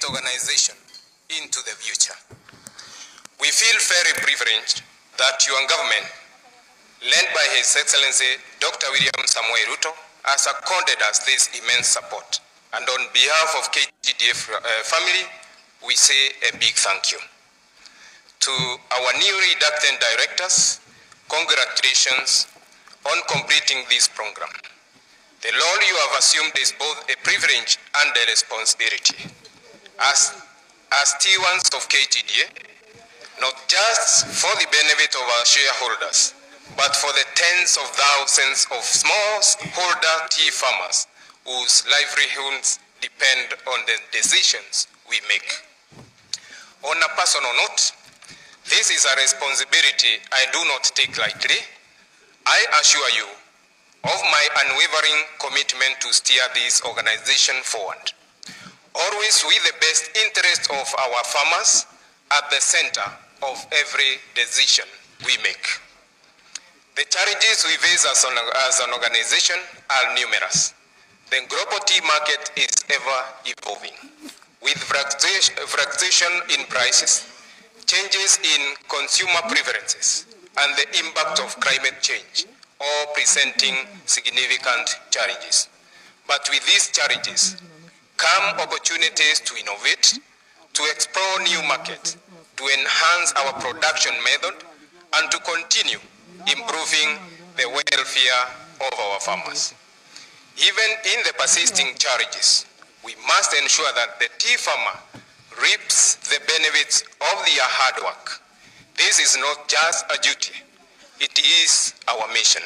organization into the future. We feel very privileged that your government, led by His Excellency Dr. William Samoei Ruto, has accorded us this immense support. And on behalf of KTDA family, we say a big thank you. To our newly elected directors, congratulations on completing this program. The role you have assumed is both a privilege and a responsibility. As stewards of KTDA, not just for the benefit of our shareholders, but for the tens of thousands of smallholder tea farmers whose livelihoods depend on the decisions we make. On a personal note, this is a responsibility I do not take lightly. I assure you of my unwavering commitment to steer this organization forward, always with the best interest of our farmers at the center of every decision we make. The challenges we face as an organization are numerous. The global tea market is ever evolving, with fluctuation in prices, changes in consumer preferences, and the impact of climate change, all presenting significant challenges. But with these challenges come opportunities to innovate, to explore new markets, to enhance our production method, and to continue improving the welfare of our farmers. Even in the persisting challenges, we must ensure that the tea farmer reaps the benefits of their hard work. This is not just a duty, it is our mission.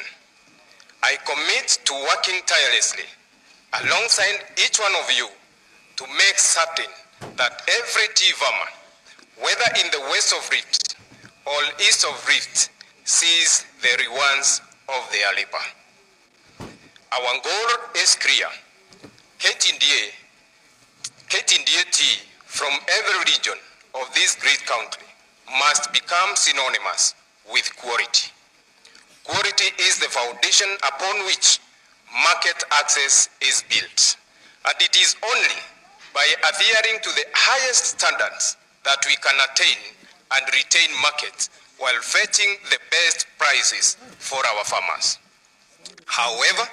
I commit to working tirelessly alongside each one of you to make certain that every tea farmer, whether in the west of Rift or east of Rift, sees the rewards of their labor. Our goal is clear. KTDA tea from every region of this great country must become synonymous with quality. Quality is the foundation upon which market access is built. And it is only by adhering to the highest standards that we can attain and retain markets while fetching the best prices for our farmers. However,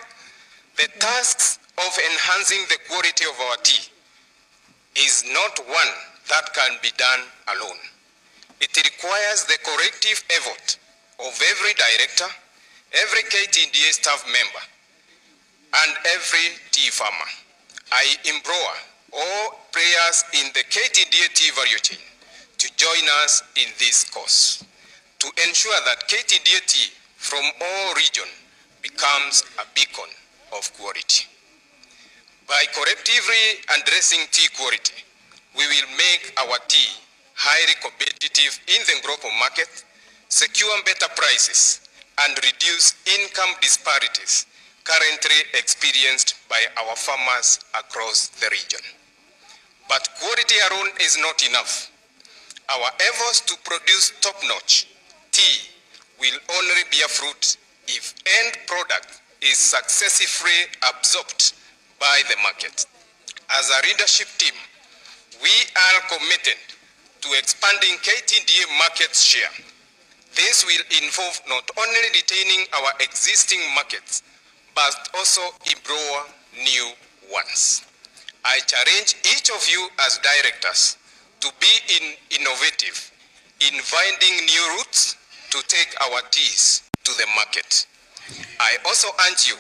the task of enhancing the quality of our tea is not one that can be done alone. It requires the collective effort of every director, every KTDA staff member, and every tea farmer. I implore all players in the KTDA tea value chain to join us in this cause, to ensure that KTDA tea from all regions becomes a beacon of quality. By collectively addressing tea quality, we will make our tea highly competitive in the global market, secure better prices, and reduce income disparities currently experienced by our farmers across the region. But quality alone is not enough. Our efforts to produce top-notch tea will only bear fruit if end product is successfully absorbed by the market. As a leadership team, we are committed to expanding KTDA market share. This will involve not only retaining our existing markets, but also explore new ones. I challenge each of you as directors to be innovative in finding new routes to take our teas to the market. I also urge you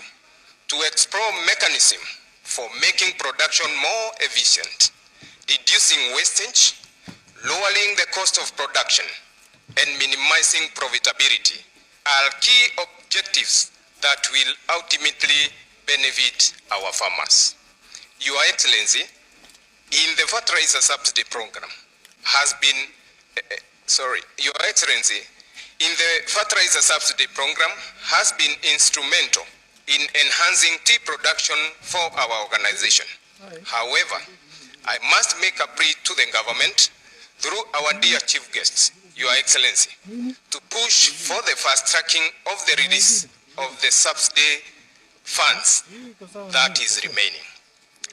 to explore mechanisms for making production more efficient, reducing wastage, lowering the cost of production, and minimizing profitability are key objectives that will ultimately benefit our farmers. Your Excellency, in the fertilizer subsidy program Your Excellency, in the fertilizer subsidy program has been instrumental in enhancing tea production for our organization. However, I must make a plea to the government through our dear chief guests, Your Excellency, to push for the fast tracking of the release of the subsidy funds that is remaining.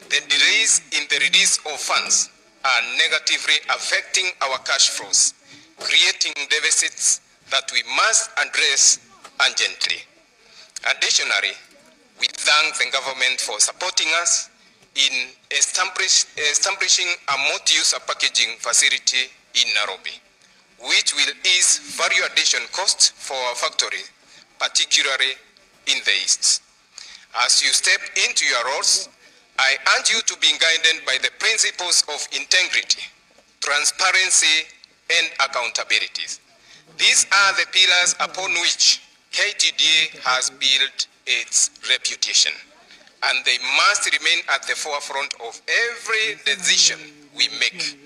The delays in the release of funds are negatively affecting our cash flows, creating deficits that we must address urgently. Additionally, we thank the government for supporting us in establishing a multi-user packaging facility in Nairobi, which will ease value addition costs for our factory, particularly in the East. As you step into your roles, I urge you to be guided by the principles of integrity, transparency, and accountability. These are the pillars upon which KTDA has built its reputation, and they must remain at the forefront of every decision we make.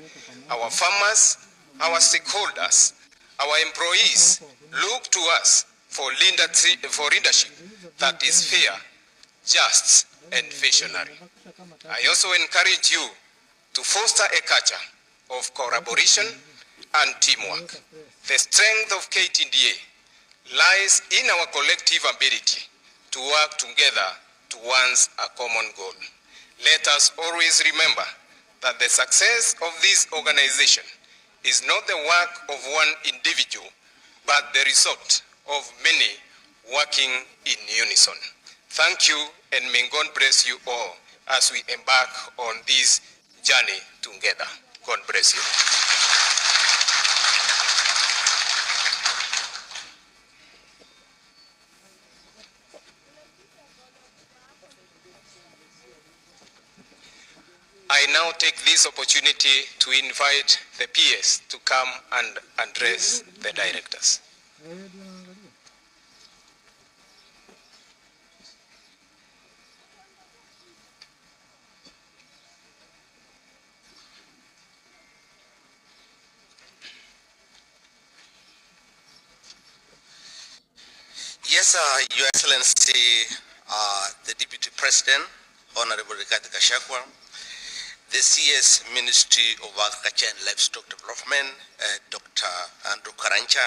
Our farmers, our stakeholders, our employees look to us for leadership that is fair, just, and visionary. I also encourage you to foster a culture of collaboration and teamwork. The strength of KTDA lies in our collective ability to work together towards a common goal. Let us always remember that the success of this organization is not the work of one individual, but the result of many working in unison. Thank you, and may God bless you all as we embark on this journey together. God bless you. I now take this opportunity to invite the PS to come and address the directors. Yes, Your Excellency, the Deputy President, Honorable Rigathi Gachagua, the CS Ministry of Agriculture and Livestock Development, Dr. Andrew Karancha,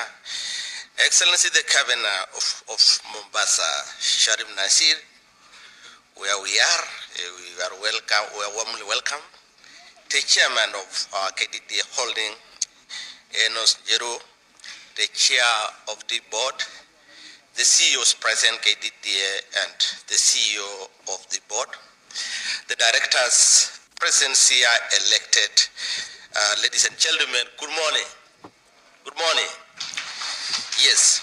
Excellency the Governor of Mombasa, Sharif Nasir, where we are welcome, we are warmly welcome. The Chairman of KDD Holding, Enos Jero, the Chair of the Board, the CEOs present, KDDA, and the CEO of the board, the directors present here elected, ladies and gentlemen, good morning. Good morning. Yes,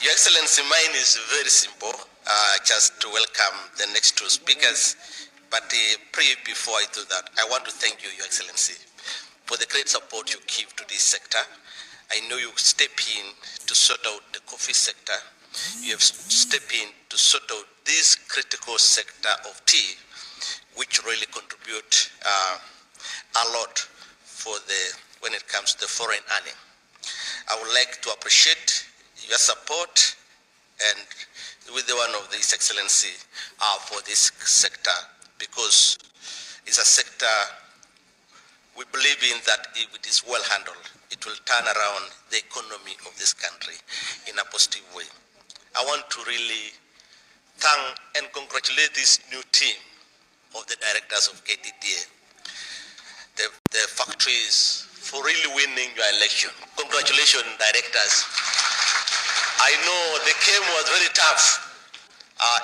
Your Excellency, mine is very simple, just to welcome the next two speakers, but before I do that, I want to thank you, Your Excellency, for the great support you give to this sector. I know you step in to sort out the coffee sector. You have stepped in to sort out this critical sector of tea, which really contribute a lot for when it comes to the foreign earning. I would like to appreciate your support and with the one of His Excellency for this sector, because it's a sector we believe in that if it is well handled, it will turn around the economy of this country in a positive way. I want to really thank and congratulate this new team of the directors of KTDA, the factories, for really winning your election. Congratulations, directors. I know the game was very tough.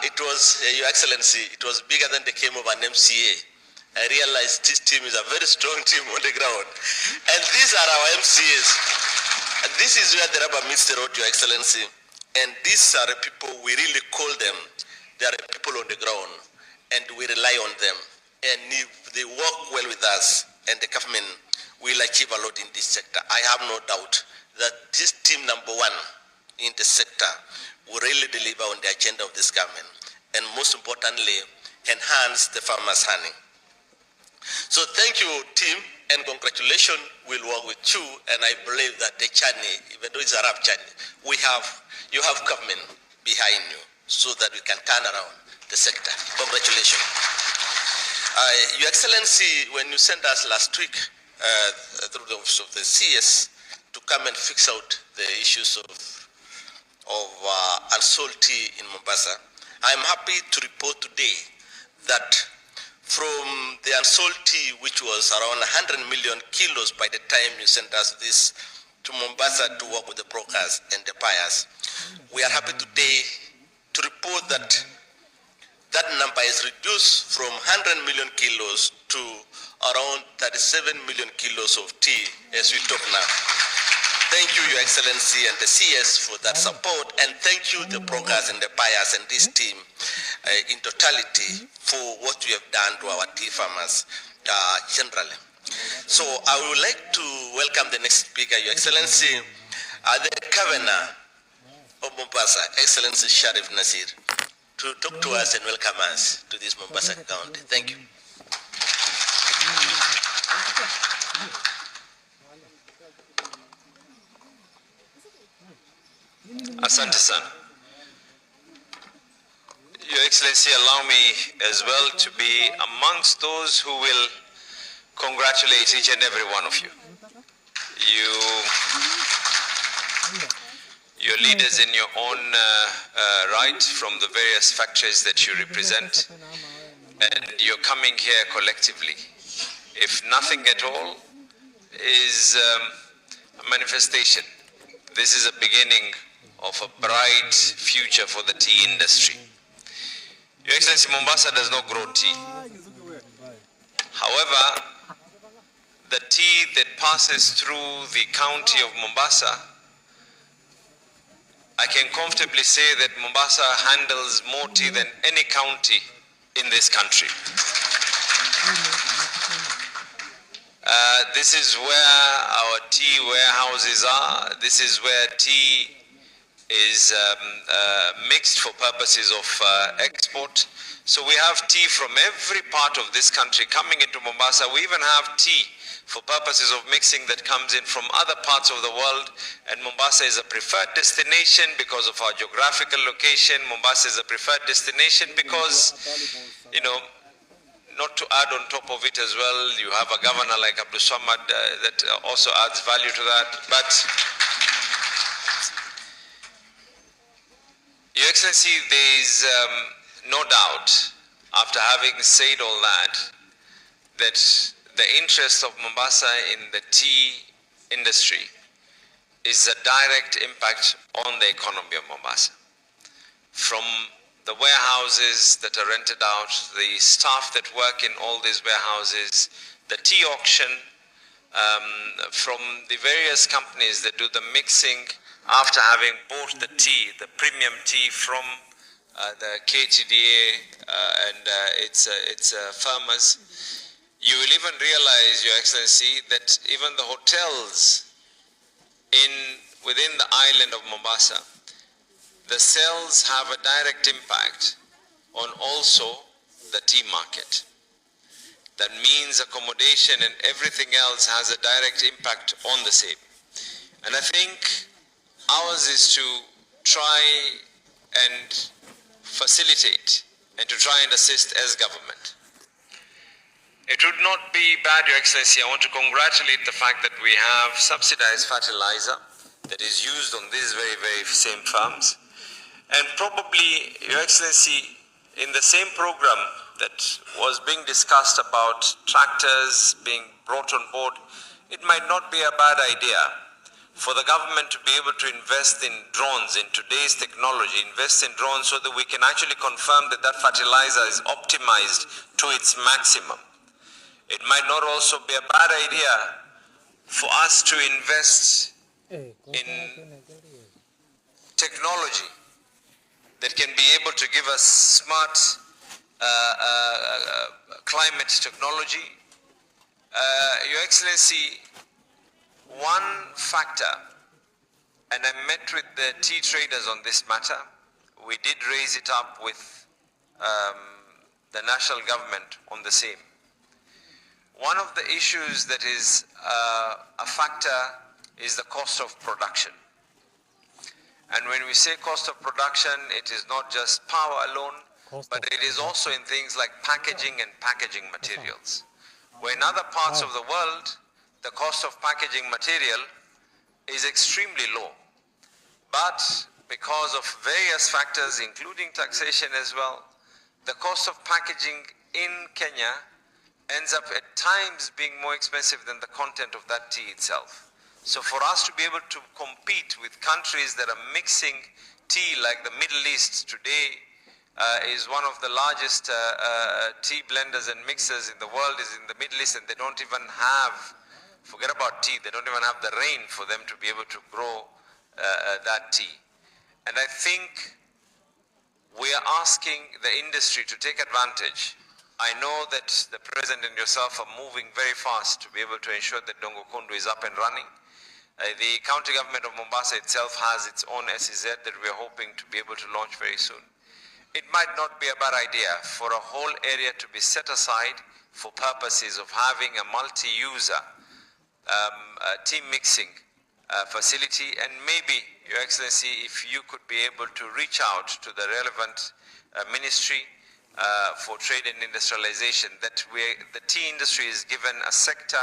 It was, Your Excellency, it was bigger than the game of an MCA. I realized this team is a very strong team on the ground. And these are our MCAs. And this is where the rubber meets the road, Your Excellency. And these are the people, we really call them, they are the people on the ground, and we rely on them. And if they work well with us, and the government will achieve a lot in this sector, I have no doubt that this team number one in the sector will really deliver on the agenda of this government, and most importantly, enhance the farmers' earning. So thank you, team, and congratulations. We'll work with you, and I believe that the journey, even though it's a rough journey, you have government behind you so that we can turn around the sector. Congratulations. Your Excellency, when you sent us last week through the office of the CS to come and fix out the issues of unsold tea in Mombasa, I'm happy to report today that from the unsold tea, which was around 100 million kilos by the time you sent us this to Mombasa to work with the brokers and the buyers. We are happy today to report that that number is reduced from 100 million kilos to around 37 million kilos of tea as we talk now. Thank you, Your Excellency, and the CS for that support, and thank you, the brokers and the buyers and this team in totality for what you have done to our tea farmers generally. So I would like to welcome the next speaker, Your Excellency, the Governor of Mombasa, Excellency Sharif Nasir, to talk to us and welcome us to this Mombasa County. Thank you. Asante sana. Your Excellency, allow me as well to be amongst those who will congratulate each and every one of you. You're leaders in your own right from the various factories that you represent, and you're coming here collectively. If nothing at all is a manifestation, this is a beginning of a bright future for the tea industry. Your Excellency, Mombasa does not grow tea. However, the tea that passes through the county of Mombasa, I can comfortably say that Mombasa handles more tea than any county in this country. This is where our tea warehouses are. This is where tea is mixed for purposes of export. So we have tea from every part of this country coming into Mombasa. We even have tea for purposes of mixing that comes in from other parts of the world. And Mombasa is a preferred destination because of our geographical location. Mombasa is a preferred destination because, you know, not to add on top of it as well, you have a governor like Abdul Samad that also adds value to that. But Your Excellency, there is no doubt, after having said all that, that the interest of Mombasa in the tea industry is a direct impact on the economy of Mombasa. From the warehouses that are rented out, the staff that work in all these warehouses, the tea auction, from the various companies that do the mixing after having bought the tea, the premium tea from the KTDA and its farmers. You will even realize, Your Excellency, that even the hotels within the island of Mombasa, the sales have a direct impact on also the tea market. That means accommodation and everything else has a direct impact on the same. And I think ours is to try and facilitate and to try and assist as government. It would not be bad, Your Excellency. I want to congratulate the fact that we have subsidized fertilizer that is used on these very, very same farms. And probably, Your Excellency, in the same program that was being discussed about tractors being brought on board, it might not be a bad idea for the government to be able to invest in drones, in today's technology, invest in drones so that we can actually confirm that that fertilizer is optimized to its maximum. It might not also be a bad idea for us to invest in technology that can be able to give us smart climate technology. Your Excellency, one factor, and I met with the tea traders on this matter, we did raise it up with the national government on the same. One of the issues that is a factor is the cost of production. And when we say cost of production, it is not just power alone, but it is also in things like packaging and packaging materials. Where in other parts of the world, the cost of packaging material is extremely low. But because of various factors, including taxation as well, the cost of packaging in Kenya ends up at times being more expensive than the content of that tea itself. So for us to be able to compete with countries that are mixing tea, like the Middle East today is one of the largest tea blenders and mixers in the world, is in the Middle East, and they don't even have, forget about tea, they don't even have the rain for them to be able to grow that tea. And I think we are asking the industry to take advantage. I know that the President and yourself are moving very fast to be able to ensure that Dongo Kundu is up and running. The county government of Mombasa itself has its own SEZ that we are hoping to be able to launch very soon. It might not be a bad idea for a whole area to be set aside for purposes of having a multi-user tea mixing facility, and maybe, Your Excellency, if you could be able to reach out to the relevant ministry for trade and industrialization, that the tea industry is given a sector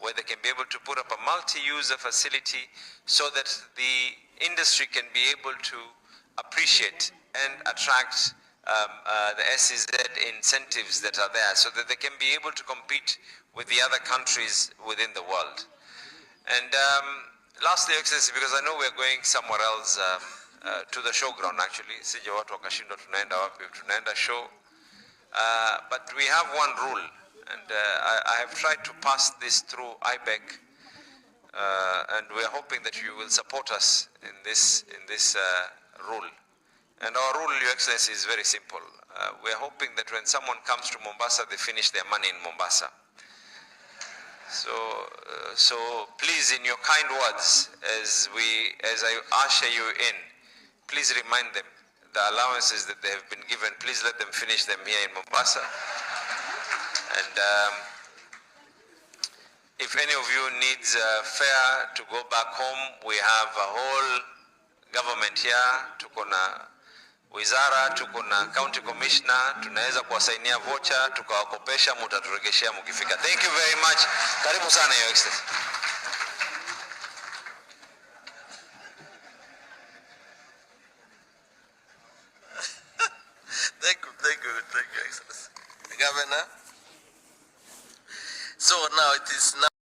where they can be able to put up a multi-user facility so that the industry can be able to appreciate and attract the SEZ incentives that are there, so that they can be able to compete with the other countries within the world. And lastly, Excellency, because I know we're going somewhere else, to the showground actually, sije watu wakashindwa tunaenda wapi, tunaenda show, but we have one rule, and I have tried to pass this through IBEC, and we are hoping that you will support us in this rule. And our rule, Your Excellency, is very simple. We are hoping that when someone comes to Mombasa, they finish their money in Mombasa. So please, in your kind words, as I usher you in, please remind them the allowances that they have been given. Please let them finish them here in Mombasa. And if any of you needs a fare to go back home, we have a whole government here. Tuko na wizara, tuko na county commissioner, tunaweza kuwasainia voucher, tukawakopesha, mutaturegeshea mukifika. Thank you very much. Karibu sana, Your Excellency. Thank you, Excellency. Governor. So now it is now